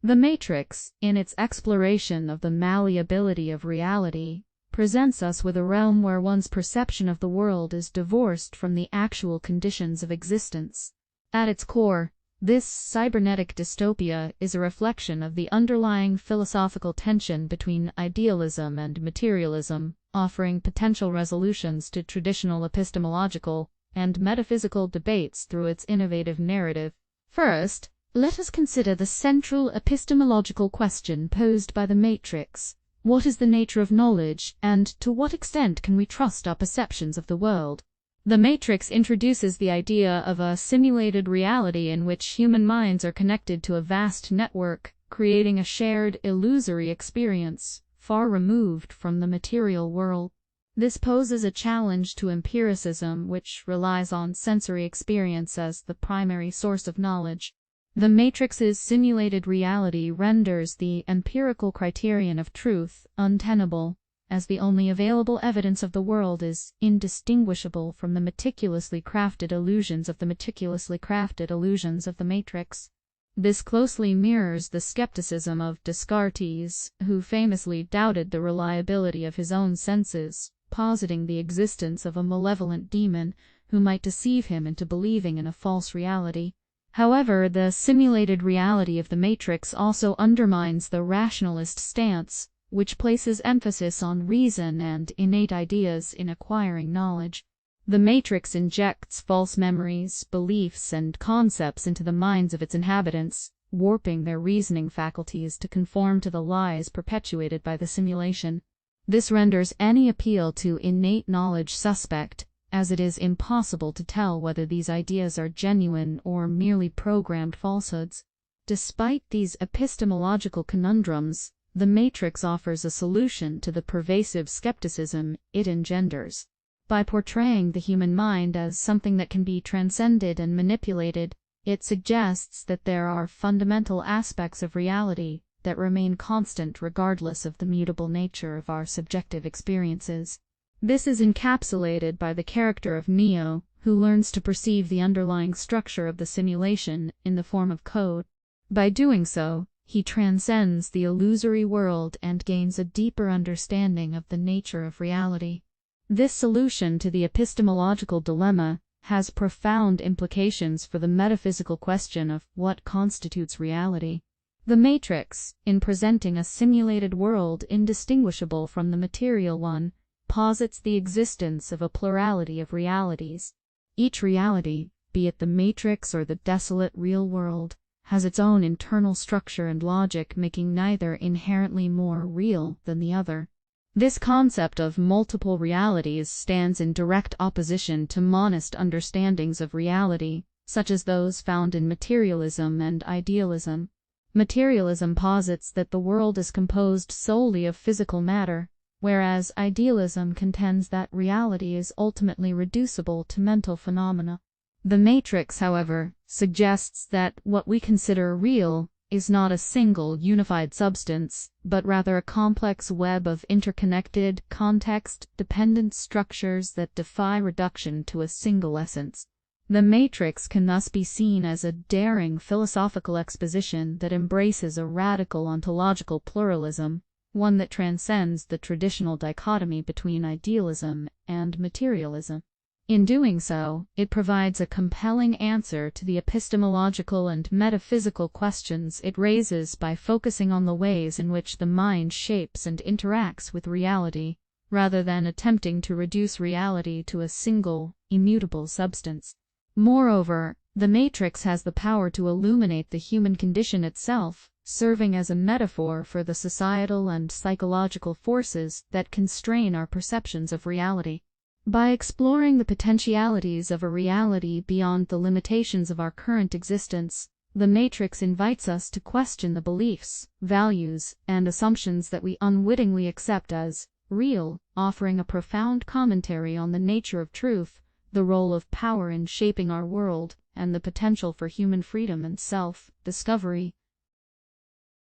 The Matrix, in its exploration of the malleability of reality, presents us with a realm where one's perception of the world is divorced from the actual conditions of existence. At its core, this cybernetic dystopia is a reflection of the underlying philosophical tension between idealism and materialism, offering potential resolutions to traditional epistemological and metaphysical debates through its innovative narrative. First, let us consider the central epistemological question posed by the Matrix. What is the nature of knowledge, and to what extent can we trust our perceptions of the world? The Matrix introduces the idea of a simulated reality in which human minds are connected to a vast network, creating a shared, illusory experience, far removed from the material world. This poses a challenge to empiricism, which relies on sensory experience as the primary source of knowledge. The Matrix's simulated reality renders the empirical criterion of truth untenable, as the only available evidence of the world is indistinguishable from the meticulously crafted illusions of the Matrix. This closely mirrors the skepticism of Descartes, who famously doubted the reliability of his own senses, positing the existence of a malevolent demon who might deceive him into believing in a false reality. However, the simulated reality of the Matrix also undermines the rationalist stance, which places emphasis on reason and innate ideas in acquiring knowledge. The Matrix injects false memories, beliefs, and concepts into the minds of its inhabitants, warping their reasoning faculties to conform to the lies perpetuated by the simulation. This renders any appeal to innate knowledge suspect, as it is impossible to tell whether these ideas are genuine or merely programmed falsehoods. Despite these epistemological conundrums, the Matrix offers a solution to the pervasive skepticism it engenders. By portraying the human mind as something that can be transcended and manipulated, it suggests that there are fundamental aspects of reality that remain constant regardless of the mutable nature of our subjective experiences. This is encapsulated by the character of Neo, who learns to perceive the underlying structure of the simulation in the form of code. By doing so, he transcends the illusory world and gains a deeper understanding of the nature of reality. This solution to the epistemological dilemma has profound implications for the metaphysical question of what constitutes reality. The Matrix, in presenting a simulated world indistinguishable from the material one, posits the existence of a plurality of realities. Each reality, be it the Matrix or the desolate real world, has its own internal structure and logic, making neither inherently more real than the other. This concept of multiple realities stands in direct opposition to monist understandings of reality, such as those found in materialism and idealism. Materialism posits that the world is composed solely of physical matter, whereas idealism contends that reality is ultimately reducible to mental phenomena. The Matrix, however, suggests that what we consider real is not a single unified substance, but rather a complex web of interconnected, context-dependent structures that defy reduction to a single essence. The Matrix can thus be seen as a daring philosophical exposition that embraces a radical ontological pluralism, one that transcends the traditional dichotomy between idealism and materialism. In doing so, it provides a compelling answer to the epistemological and metaphysical questions it raises by focusing on the ways in which the mind shapes and interacts with reality, rather than attempting to reduce reality to a single, immutable substance. Moreover, the Matrix has the power to illuminate the human condition itself, serving as a metaphor for the societal and psychological forces that constrain our perceptions of reality. By exploring the potentialities of a reality beyond the limitations of our current existence, the Matrix invites us to question the beliefs, values, and assumptions that we unwittingly accept as real, offering a profound commentary on the nature of truth, the role of power in shaping our world, and the potential for human freedom and self-discovery.